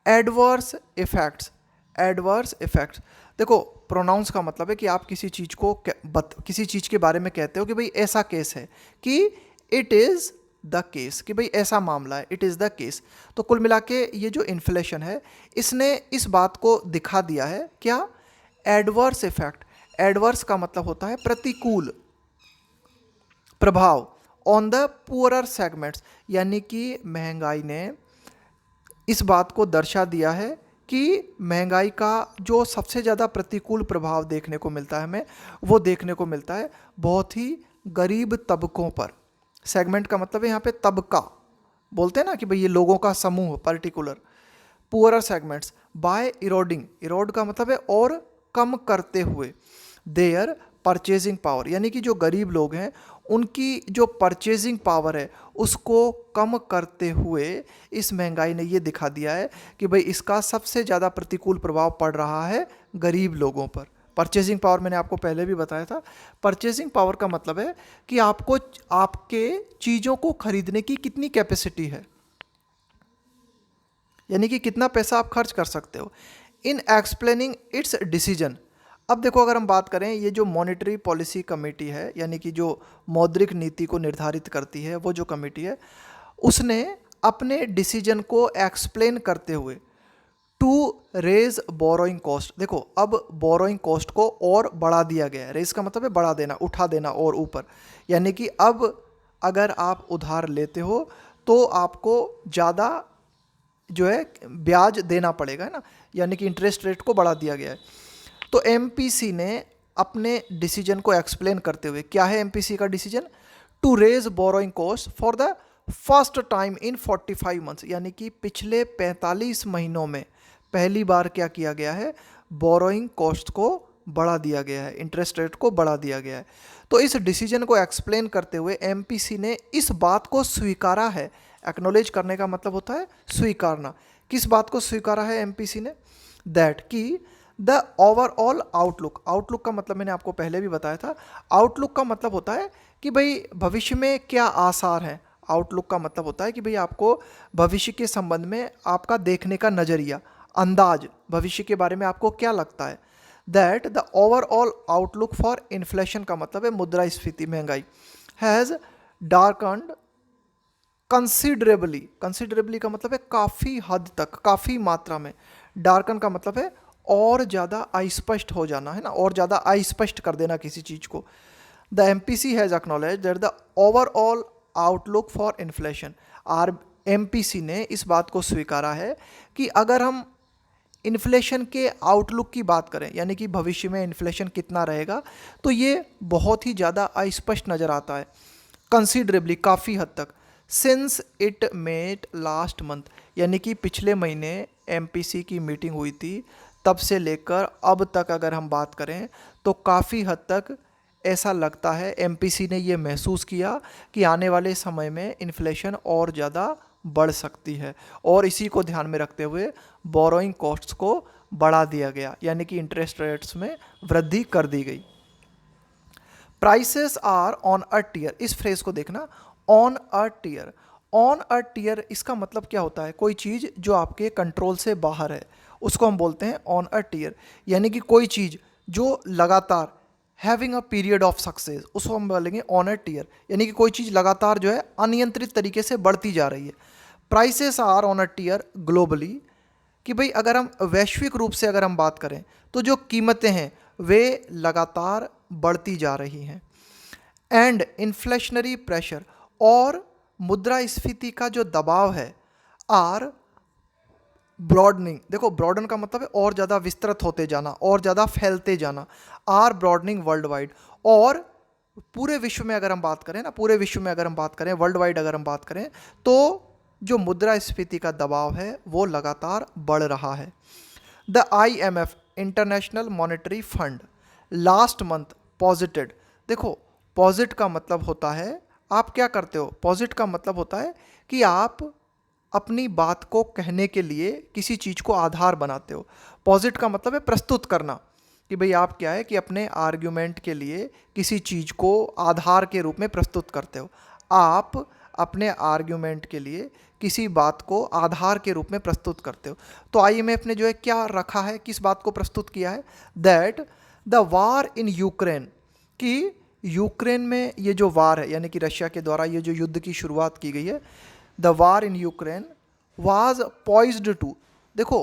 एडवर्स इफेक्ट्स, एडवर्स इफेक्ट्स, देखो प्रोनाउंस का मतलब है कि आप किसी चीज़ को किसी चीज़ के बारे में कहते हो कि भाई ऐसा केस है, कि इट इज़ द केस, कि भाई ऐसा मामला है, इट इज़ द केस। तो कुल मिला के ये जो इन्फ्लेशन है इसने इस बात को दिखा दिया है, क्या, एडवर्स इफेक्ट। एडवर्स का मतलब होता है प्रतिकूल प्रभाव, ऑन द पुअरर सेगमेंट्स, यानी कि महंगाई ने इस बात को दर्शा दिया है कि महंगाई का जो सबसे ज़्यादा प्रतिकूल प्रभाव देखने को मिलता है हमें, वो देखने को मिलता है बहुत ही गरीब तबकों पर। सेगमेंट का मतलब है यहाँ पे तबका, बोलते हैं ना कि भाई ये लोगों का समूह particular. Poorer segments by eroding, erode का मतलब है और कम करते हुए, देयर परचेजिंग पावर, यानी कि जो गरीब लोग हैं उनकी जो परचेजिंग पावर है उसको कम करते हुए इस महंगाई ने ये दिखा दिया है कि भाई इसका सबसे ज़्यादा प्रतिकूल प्रभाव पड़ रहा है गरीब लोगों पर। परचेजिंग पावर मैंने आपको पहले भी बताया था। परचेजिंग पावर का मतलब है कि आपको आपके चीज़ों को खरीदने की कितनी कैपेसिटी है, यानी कि कितना पैसा आप खर्च कर सकते हो। इन एक्सप्लेनिंग इट्स डिसीजन, अब देखो अगर हम बात करें, ये जो मॉनेटरी पॉलिसी कमेटी है, यानी कि जो मौद्रिक नीति को निर्धारित करती है, वो जो कमेटी है, उसने अपने डिसीजन को एक्सप्लेन करते हुए टू रेज बोरोइंग कॉस्ट। देखो अब बोरोइंग कॉस्ट को और बढ़ा दिया गया है। रेज का मतलब है बढ़ा देना, उठा देना और ऊपर, यानी कि अब अगर आप उधार लेते हो तो आपको ज़्यादा जो है ब्याज देना पड़ेगा, है ना, यानी कि इंटरेस्ट रेट को बढ़ा दिया गया है। तो एमपीसी ने अपने डिसीजन को एक्सप्लेन करते हुए, क्या है एमपीसी का decision, to raise borrowing cost for the first time in 45 months, यानी कि पिछले 45 महीनों में पहली बार क्या किया गया है, बोरोइंग कॉस्ट को बढ़ा दिया गया है, इंटरेस्ट रेट को बढ़ा दिया गया है। तो इस डिसीजन को एक्सप्लेन करते हुए एमपीसी ने इस बात को स्वीकारा है। एक्नॉलेज करने का मतलब होता है स्वीकारना। किस बात को स्वीकारा है एमपीसी ने, दैट कि द ओवरऑल आउटलुक, आउटलुक का मतलब मैंने आपको पहले भी बताया था, आउटलुक का मतलब होता है कि भाई भविष्य में क्या आसार हैं। आउटलुक का मतलब होता है कि भाई आपको भविष्य के संबंध में आपका देखने का नज़रिया, अंदाज, भविष्य के बारे में आपको क्या लगता है। That the overall outlook for inflation का मतलब है मुद्रास्फीति, महंगाई, हैज़ डार्कन्ड कंसिडरेबली, कंसिडरेबली का मतलब है काफ़ी हद तक, काफ़ी मात्रा में, डार्कन का मतलब है और ज़्यादा अस्पष्ट हो जाना, है ना, और ज़्यादा अस्पष्ट कर देना किसी चीज़ को। The MPC has acknowledge that the overall outlook for inflation, आर एमपीसी ने इस बात को स्वीकारा है कि अगर हम इन्फ्लेशन के आउटलुक की बात करें, यानी कि भविष्य में इन्फ्लेशन कितना रहेगा, तो ये बहुत ही ज़्यादा अस्पष्ट नज़र आता है, कंसिडरेबली, काफ़ी हद तक, since it met last month, यानी कि पिछले महीने एमपीसी की मीटिंग हुई थी, तब से लेकर अब तक अगर हम बात करें तो काफ़ी हद तक ऐसा लगता है, एमपीसी ने ये महसूस किया कि आने वाले समय में इन्फ्लेशन और ज़्यादा बढ़ सकती है, और इसी को ध्यान में रखते हुए बोरोइंग कॉस्ट्स को बढ़ा दिया गया, यानी कि इंटरेस्ट रेट्स में वृद्धि कर दी गई। Prices are on a tear, इस फ्रेज को देखना, on a tear. On a tear इसका मतलब क्या होता है, कोई चीज़ जो आपके कंट्रोल से बाहर है उसको हम बोलते हैं ऑन अ टीयर, यानी कि कोई चीज़ जो लगातार, having a period of success, उसको हम बोलेंगे ऑन अ टीयर, यानी कि कोई चीज़ लगातार जो है अनियंत्रित तरीके से बढ़ती जा रही है। Prices are on a tear globally, कि भाई अगर हम वैश्विक रूप से अगर हम बात करें तो जो कीमतें हैं वे लगातार बढ़ती जा रही हैं। एंड इन्फ्लेशनरी प्रेशर, और मुद्रास्फीति का जो दबाव है, आर ब्रॉडनिंग, देखो ब्रॉडन का मतलब है और ज़्यादा विस्तृत होते जाना, और ज़्यादा फैलते जाना, आर ब्रॉडनिंग वर्ल्ड वाइड, और पूरे विश्व में अगर हम बात करें ना, पूरे विश्व में अगर हम बात करें, वर्ल्ड वाइड अगर हम बात करें, तो जो मुद्रास्फीति का दबाव है वो लगातार बढ़ रहा है। The IMF, International Monetary Fund, last month posited, देखो पॉजिट का मतलब होता है आप क्या करते हो, पॉजिट का मतलब होता है कि आप अपनी बात को कहने के लिए किसी चीज़ को आधार बनाते हो। पॉजिट का मतलब है प्रस्तुत करना, कि भाई आप क्या है कि अपने आर्ग्यूमेंट के लिए किसी चीज़ को आधार के रूप में प्रस्तुत करते हो। आप अपने आर्ग्यूमेंट के लिए किसी बात को आधार के रूप में प्रस्तुत करते हो। तो IMF ने जो है क्या रखा है, किस बात को प्रस्तुत किया है, that the war in Ukraine, कि यूक्रेन में ये जो वार है, यानी कि रशिया के द्वारा ये जो युद्ध की शुरुआत की गई है, the war in Ukraine was poised to, देखो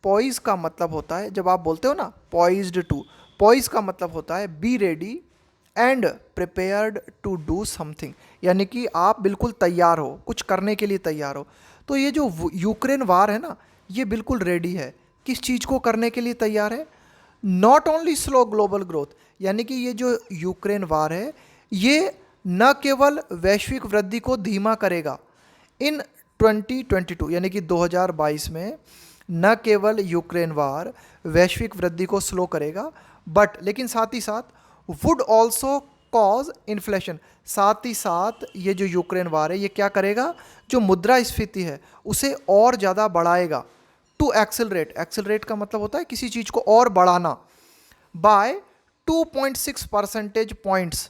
पॉइज का मतलब होता है, जब आप बोलते हो ना पॉइज्ड टू, पॉइज का मतलब होता है be ready and prepared to do something, यानी कि आप बिल्कुल तैयार हो, कुछ करने के लिए तैयार हो। तो ये जो यूक्रेन वार है ना, ये बिल्कुल रेडी है, किस चीज़ को करने के लिए तैयार है, not only slow global growth, यानी कि ये जो यूक्रेन वार है ये न केवल वैश्विक वृद्धि को धीमा करेगा इन 2022, यानी कि 2022 में न केवल यूक्रेन वार वैश्विक वृद्धि को स्लो करेगा, बट लेकिन साथ ही साथ वुड ऑल्सो कॉज इन्फ्लेशन, साथ ही साथ ये जो यूक्रेन वार है ये क्या करेगा, जो मुद्रास्फीति है उसे और ज़्यादा बढ़ाएगा। टू एक्सेलरेट, एक्सेलरेट का मतलब होता है किसी चीज़ को और बढ़ाना, by 2.6 percentage points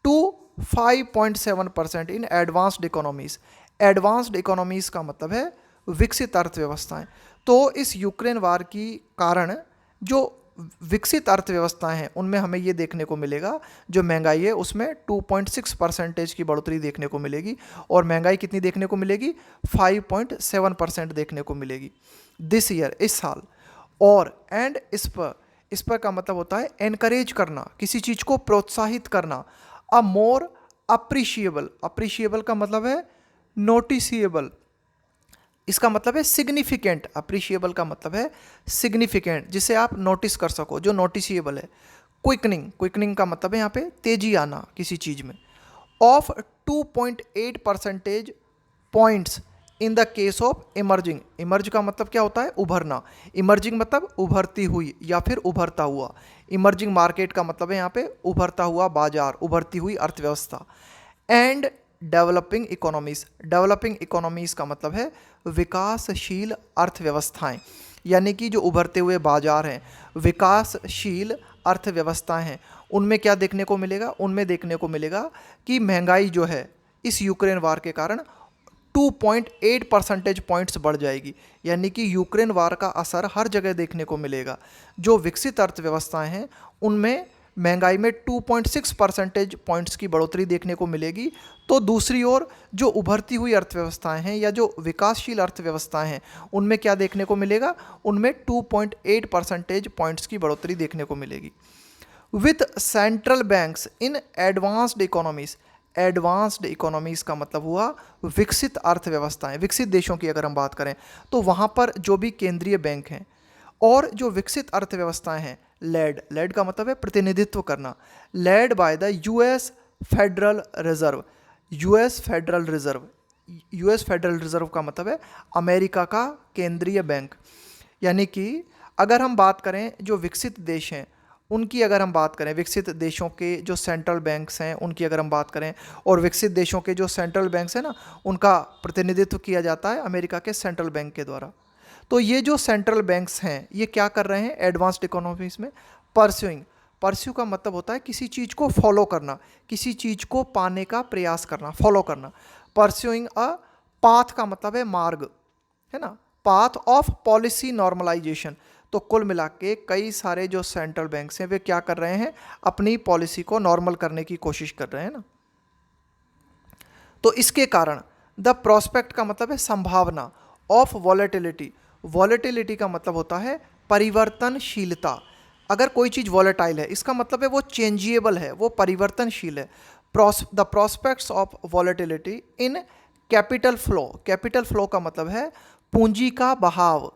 to 5.7% in advanced economies. Advanced economies का मतलब है विकसित अर्थव्यवस्थाएं। तो इस यूक्रेन वार की कारण जो विकसित अर्थव्यवस्थाएं हैं उनमें हमें ये देखने को मिलेगा, जो महंगाई है उसमें 2.6% की बढ़ोतरी देखने को मिलेगी, और महंगाई कितनी देखने को मिलेगी, 5.7% देखने को मिलेगी। दिस ईयर, इस साल। और एंड इस पर का मतलब होता है एनकरेज करना, किसी चीज़ को प्रोत्साहित करना। अ मोर अप्रिशिएबल, अप्रिशिएबल का मतलब है नोटिसिएबल, इसका मतलब है सिग्निफिकेंट। अप्रिशिएबल का मतलब है सिग्निफिकेंट, जिसे आप नोटिस कर सको, जो नोटिसिएबल है। क्विकनिंग, क्विकनिंग का मतलब है यहाँ पे तेजी आना किसी चीज़ में। Of 2.8 percentage points in the case of emerging. Emerge का मतलब क्या होता है? उभरना। इमर्जिंग मतलब उभरती हुई या फिर उभरता हुआ। इमर्जिंग मार्केट का मतलब है यहाँ पे उभरता हुआ बाजार, उभरती हुई अर्थव्यवस्था। And developing economies, developing economies का मतलब है विकासशील अर्थव्यवस्थाएं, यानी कि जो उभरते हुए बाजार हैं, विकासशील अर्थव्यवस्थाएं हैं, उनमें क्या देखने को मिलेगा? उनमें देखने को मिलेगा कि महंगाई जो है इस यूक्रेन वार के कारण 2.8 परसेंटेज पॉइंट्स बढ़ जाएगी। यानी कि यूक्रेन वार का असर हर जगह देखने को मिलेगा। जो विकसित अर्थव्यवस्थाएं हैं उनमें महंगाई में 2.6 परसेंटेज पॉइंट्स की बढ़ोतरी देखने को मिलेगी। तो दूसरी ओर जो उभरती हुई अर्थव्यवस्थाएं हैं या जो विकासशील अर्थव्यवस्थाएं हैं उनमें क्या देखने को मिलेगा? उनमें 2.8 परसेंटेज पॉइंट्स की बढ़ोतरी देखने को मिलेगी। With central banks in advanced economies, advanced economies का मतलब हुआ विकसित अर्थव्यवस्थाएं। विकसित देशों की अगर हम बात करें तो वहाँ पर जो भी केंद्रीय बैंक हैं और जो विकसित अर्थव्यवस्थाएं हैं, लेड, लेड का मतलब है प्रतिनिधित्व करना, led by the US federal reserve. US federal reserve, US federal reserve का मतलब है अमेरिका का केंद्रीय बैंक। यानी कि अगर हम बात करें जो विकसित देश हैं उनकी, अगर हम बात करें विकसित देशों के जो सेंट्रल बैंक्स हैं उनकी अगर हम बात करें, और विकसित देशों के जो सेंट्रल बैंक्स हैं ना, उनका प्रतिनिधित्व किया जाता है अमेरिका के सेंट्रल बैंक के द्वारा। तो ये जो सेंट्रल बैंक्स हैं ये क्या कर रहे हैं एडवांस्ड इकोनॉमीज में? परस्यूइंग, परस्यू का मतलब होता है किसी चीज़ को फॉलो करना, किसी चीज़ को पाने का प्रयास करना, फॉलो करना। परस्यूइंग अ पाथ का मतलब है मार्ग, है ना, पाथ ऑफ पॉलिसी नॉर्मलाइजेशन। तो कुल मिला के कई सारे जो सेंट्रल बैंक्स हैं वे क्या कर रहे हैं? अपनी पॉलिसी को नॉर्मल करने की कोशिश कर रहे हैं ना। तो इसके कारण द प्रोस्पेक्ट का मतलब है संभावना, ऑफ वॉलेटिलिटी, वॉलेटिलिटी का मतलब होता है परिवर्तनशीलता। अगर कोई चीज़ वॉलेटाइल है इसका मतलब है वो चेंजिएबल है, वो परिवर्तनशील है। The prospects of volatility in capital flow, capital flow का मतलब है पूंजी का बहाव।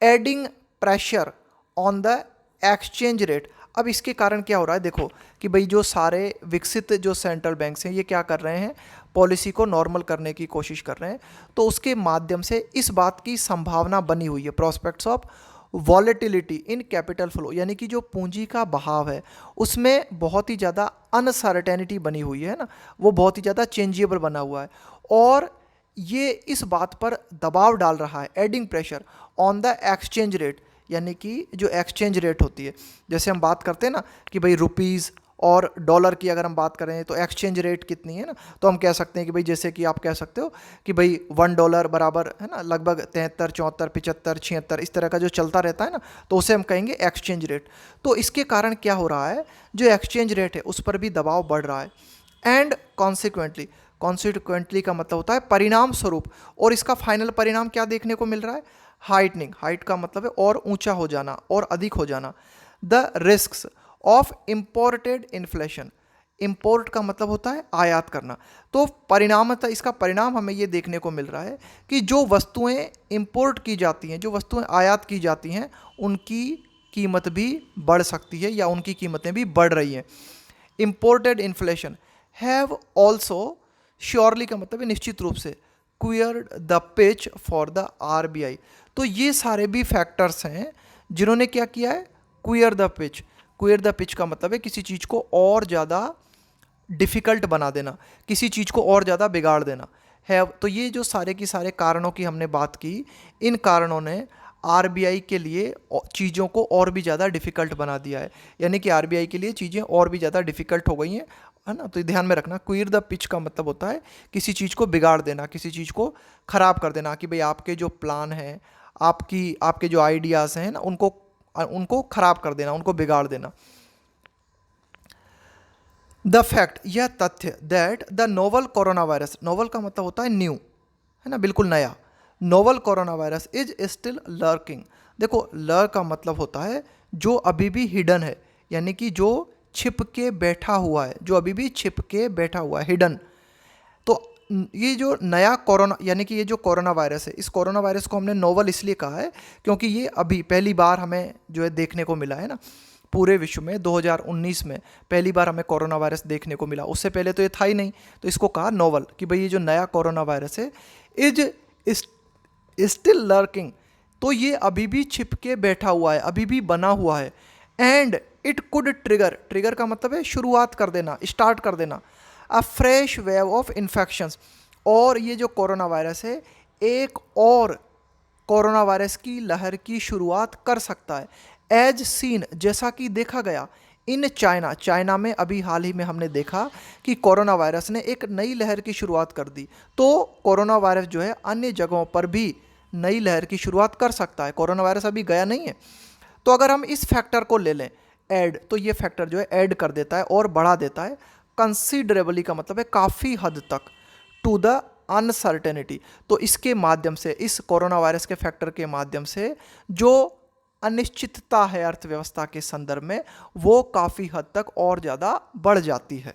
Adding pressure on the exchange rate. अब इसके कारण क्या हो रहा है? देखो कि भाई जो सारे विकसित जो सेंट्रल बैंक्स हैं ये क्या कर रहे हैं? पॉलिसी को नॉर्मल करने की कोशिश कर रहे हैं। तो उसके माध्यम से इस बात की संभावना बनी हुई है, prospects of volatility in capital flow, यानी कि जो पूंजी का बहाव है उसमें बहुत ही ज़्यादा अनसर्टेनिटी बनी हुई है ना, वो बहुत ही ज़्यादा चेंजेबल बना हुआ है। और ये इस बात पर दबाव डाल रहा है, adding pressure on the exchange rate, यानी कि जो एक्सचेंज रेट होती है, जैसे हम बात करते हैं ना कि भाई रुपीज़ और डॉलर की अगर हम बात करें तो एक्सचेंज रेट कितनी है ना, तो हम कह सकते हैं कि भाई जैसे कि आप कह सकते हो कि भाई $1 बराबर है ना लगभग 73, 74, 75, 76 इस तरह का जो चलता रहता है ना, तो उसे हम कहेंगे एक्सचेंज रेट। तो इसके कारण क्या हो रहा है? जो एक्सचेंज रेट है उस पर भी दबाव बढ़ रहा है। एंड कॉन्सिक्वेंटली, कॉन्सिक्वेंटली का मतलब होता है परिणाम स्वरूप, और इसका फाइनल परिणाम क्या देखने को मिल रहा है? हाइटनिंग, हाइट का मतलब है और ऊंचा हो जाना और अधिक हो जाना। The risks of imported inflation, import का मतलब होता है आयात करना। तो परिणामतः इसका परिणाम हमें ये देखने को मिल रहा है कि जो वस्तुएं इम्पोर्ट की जाती हैं, जो वस्तुएं आयात की जाती हैं, उनकी कीमत भी बढ़ सकती है या उनकी कीमतें भी बढ़ रही हैं। Imported inflation have also, surely का मतलब है निश्चित रूप से, cleared the pitch for the RBI. तो ये सारे भी फैक्टर्स हैं जिन्होंने क्या किया है? Clear the pitch. Clear the pitch का मतलब है किसी चीज़ को और ज़्यादा डिफ़िकल्ट बना देना, किसी चीज़ को और ज़्यादा बिगाड़ देना है। तो ये जो सारे की सारे कारणों की हमने बात की, इन कारणों ने आरबीआई के लिए चीज़ों को और भी ज़्यादा डिफ़िकल्ट बना दिया है, यानी कि आरबीआई के लिए चीज़ें और भी ज़्यादा डिफ़िकल्ट हो गई हैं, है ना। तो ध्यान में रखना, क्लियर द पिच का मतलब होता है किसी चीज़ को बिगाड़ देना, किसी चीज़ को ख़राब कर देना, कि भाई आपके जो प्लान हैं, आपके जो आइडियाज़ हैं ना, उनको ख़राब कर देना, उनको बिगाड़ देना। द फैक्ट, यह तथ्य, that the novel corona virus, novel का मतलब होता है न्यू, है ना, बिल्कुल नया। Novel corona virus is still lurking. देखो लर्क का मतलब होता है जो अभी भी हिडन है, यानी कि जो छिप के बैठा हुआ है, जो अभी भी छिप के बैठा हुआ है, हिडन। तो ये जो नया कोरोना, यानी कि ये जो कोरोना वायरस है, इस कोरोना वायरस को हमने नोवल इसलिए कहा है क्योंकि ये अभी पहली बार हमें जो है देखने को मिला है ना, पूरे विश्व में 2019 में पहली बार हमें कोरोना वायरस देखने को मिला। उससे पहले तो ये था ही नहीं, तो इसको कहा नोवल कि भाई ये जो नया कोरोना वायरस है इज स्टिल लर्किंग, तो ये अभी भी छिप के बैठा हुआ है, अभी भी बना हुआ है। And it could trigger, trigger का मतलब है शुरुआत कर देना, स्टार्ट कर देना, अ फ्रेश वेव ऑफ इन्फेक्शंस, और ये जो कोरोना वायरस है एक और कोरोना वायरस की लहर की शुरुआत कर सकता है। एज सीन, जैसा कि देखा गया इन चाइना, चाइना में अभी हाल ही में हमने देखा कि कोरोना वायरस ने एक नई लहर की शुरुआत कर दी। तो कोरोना वायरस जो है अन्य जगहों पर भी नई लहर की शुरुआत कर सकता है, कोरोना वायरस अभी गया नहीं है। तो अगर हम इस फैक्टर को ले लें ऐड, तो ये फैक्टर जो है ऐड कर देता है और बढ़ा देता है कंसीडरेबली, का मतलब है काफ़ी हद तक, टू द अनसर्टेनिटी। तो इसके माध्यम से, इस कोरोना वायरस के फैक्टर के माध्यम से जो अनिश्चितता है अर्थव्यवस्था के संदर्भ में, वो काफ़ी हद तक और ज़्यादा बढ़ जाती है।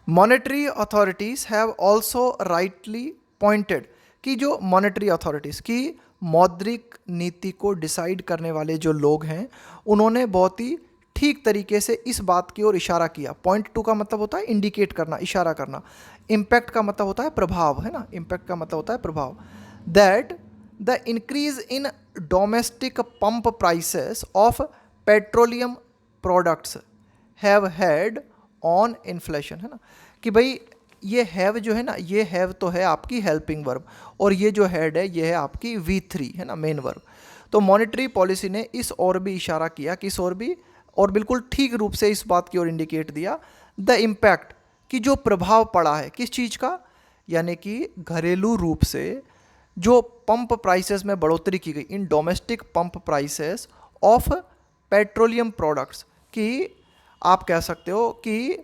Monetary authorities have also rightly pointed कि जो मॉनेटरी अथॉरिटीज़ की मौद्रिक नीति को डिसाइड करने वाले जो लोग हैं, उन्होंने बहुत ही ठीक तरीके से इस बात की ओर इशारा किया। पॉइंट टू का मतलब होता है इंडिकेट करना, इशारा करना। इम्पैक्ट का मतलब होता है प्रभाव, है ना, इम्पैक्ट का मतलब होता है प्रभाव। That the increase in domestic pump prices of petroleum products have had on inflation, है ना, कि भाई ये हैव जो है ना, ये हैव तो है आपकी हेल्पिंग वर्ब, और ये जो हैड है ये है आपकी V3, है ना, मेन वर्ब। तो मॉनेटरी पॉलिसी ने इस ओर भी इशारा किया कि इस ओर भी, और बिल्कुल ठीक रूप से इस बात की ओर इंडिकेट दिया, द इम्पैक्ट, कि जो प्रभाव पड़ा है किस चीज़ का, यानी कि घरेलू रूप से जो पंप प्राइसेस में बढ़ोतरी की गई, in domestic pump prices of petroleum products, कि आप कह सकते हो कि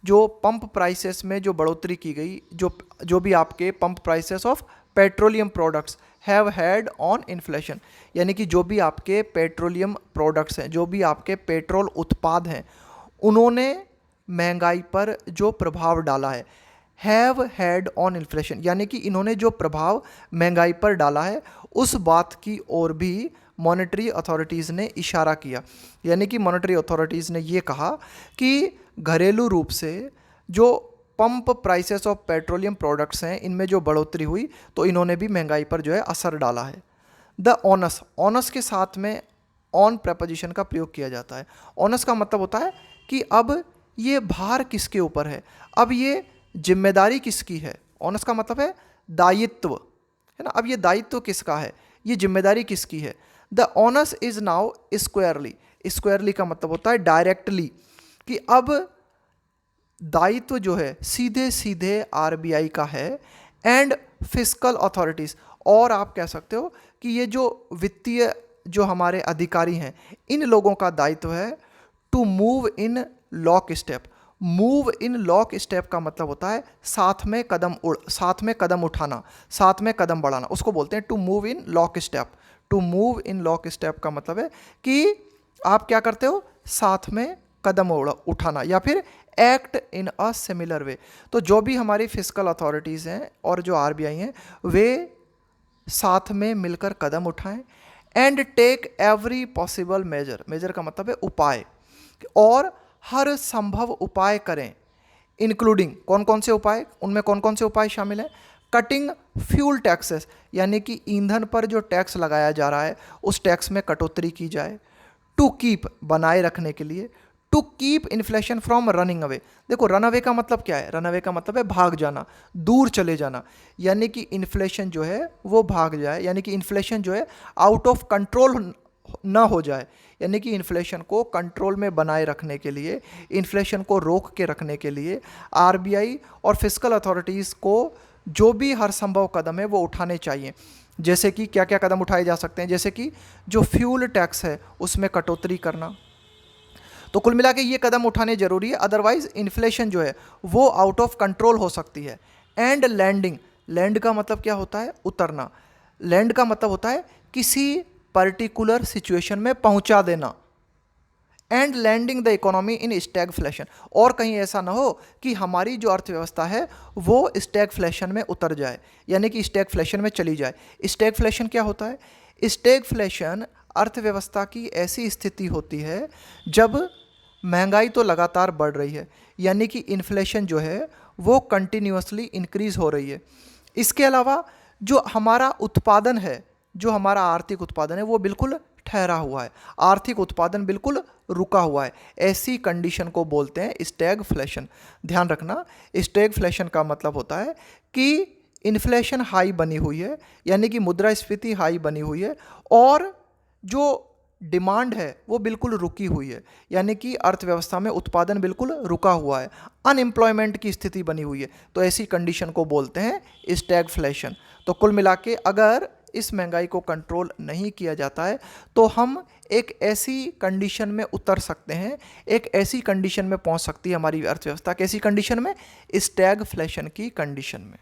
जो पंप प्राइसेस में जो बढ़ोतरी की गई, जो भी आपके pump prices of petroleum products have had on inflation, यानी कि जो भी आपके पेट्रोलियम प्रोडक्ट्स हैं, जो भी आपके पेट्रोल उत्पाद हैं, उन्होंने महंगाई पर जो प्रभाव डाला है, हैव हैड ऑन इन्फ्लेशन, यानी कि इन्होंने जो प्रभाव महंगाई पर डाला है उस बात की ओर भी मॉनेटरी अथॉरिटीज़ ने इशारा किया। यानी कि मॉनेटरी अथॉरिटीज़ ने ये कहा कि घरेलू रूप से जो pump prices of petroleum products हैं, इनमें जो बढ़ोतरी हुई, तो इन्होंने भी महंगाई पर जो है असर डाला है। द ऑनस, ऑनस के साथ में ऑन प्रपोजिशन का प्रयोग किया जाता है। ऑनस का मतलब होता है कि अब ये भार किसके ऊपर है, अब ये जिम्मेदारी किसकी है। ऑनस का मतलब है दायित्व, है ना, अब ये दायित्व किसका है, ये जिम्मेदारी किसकी है। द ऑनस इज नाउ स्क्वायरली, स्क्वायरली का मतलब होता है डायरेक्टली, कि अब दायित्व जो है सीधे सीधे RBI का है, एंड फिस्कल अथॉरिटीज़, और आप कह सकते हो कि ये जो वित्तीय जो हमारे अधिकारी हैं, इन लोगों का दायित्व है to move in lock step. Move in lock step का मतलब होता है साथ में कदम उठाना, साथ में कदम बढ़ाना, उसको बोलते हैं to move in lock step. To move in lock step का मतलब है कि आप क्या करते हो, साथ में कदम उठाना, या फिर act in a similar way. तो जो भी हमारी फिस्कल अथॉरिटीज़ हैं और जो RBI हैं, वे साथ में मिलकर कदम उठाएं, and take every possible measure, measure का मतलब है उपाय, और हर संभव उपाय करें, इंक्लूडिंग, कौन कौन से उपाय, उनमें कौन कौन से उपाय शामिल हैं, कटिंग फ्यूल टैक्सेस, यानी कि ईंधन पर जो टैक्स लगाया जा रहा है उस टैक्स में कटौती की जाए, टू कीप, बनाए रखने के लिए, to keep inflation from running away. देखो रन अवे का मतलब क्या है, रन अवे का मतलब है भाग जाना, दूर चले जाना, यानी कि इन्फ्लेशन जो है वो भाग जाए, यानी कि इन्फ्लेशन जो है आउट ऑफ कंट्रोल ना हो जाए, यानी कि इन्फ्लेशन को कंट्रोल में बनाए रखने के लिए, इन्फ्लेशन को रोक के रखने के लिए RBI और फिस्कल अथॉरिटीज़ को जो भी हर संभव कदम है वो उठाने चाहिए। जैसे कि क्या क्या कदम उठाए जा सकते हैं, जैसे कि जो फ्यूल टैक्स है उसमें कटौती करना। तो कुल मिला के ये कदम उठाने जरूरी है, अदरवाइज इन्फ्लेशन जो है वो आउट ऑफ कंट्रोल हो सकती है। एंड लैंडिंग, लैंड का मतलब क्या होता है? उतरना। लैंड का मतलब होता है किसी पर्टिकुलर सिचुएशन में पहुंचा देना। And landing the economy in stagflation, और कहीं ऐसा ना हो कि हमारी जो अर्थव्यवस्था है वो स्टैगफ्लेशन में उतर जाए, यानी कि स्टैगफ्लेशन में चली जाए। स्टैगफ्लेशन क्या होता है? स्टैगफ्लेशन अर्थव्यवस्था की ऐसी स्थिति होती है जब महंगाई तो लगातार बढ़ रही है, यानी कि इन्फ्लेशन जो है वो कंटिन्यूसली इंक्रीज हो रही है। इसके अलावा जो हमारा उत्पादन है, जो हमारा आर्थिक उत्पादन है वो बिल्कुल ठहरा हुआ है, आर्थिक उत्पादन बिल्कुल रुका हुआ है। ऐसी कंडीशन को बोलते हैं स्टैगफ्लेशन। ध्यान रखना, स्टैगफ्लेशन का मतलब होता है कि इन्फ्लेशन हाई बनी हुई है, यानी कि मुद्रास्फीति हाई बनी हुई है, और जो डिमांड है वो बिल्कुल रुकी हुई है, यानी कि अर्थव्यवस्था में उत्पादन बिल्कुल रुका हुआ है, अनएम्प्लॉयमेंट की स्थिति बनी हुई है। तो ऐसी कंडीशन को बोलते हैं स्टैगफ्लेशन। तो कुल मिला के अगर इस महंगाई को कंट्रोल नहीं किया जाता है तो हम एक ऐसी कंडीशन में उतर सकते हैं, एक ऐसी कंडीशन में पहुंच सकती है हमारी अर्थव्यवस्था, कैसी कंडीशन में? स्टैगफ्लेशन की कंडीशन में।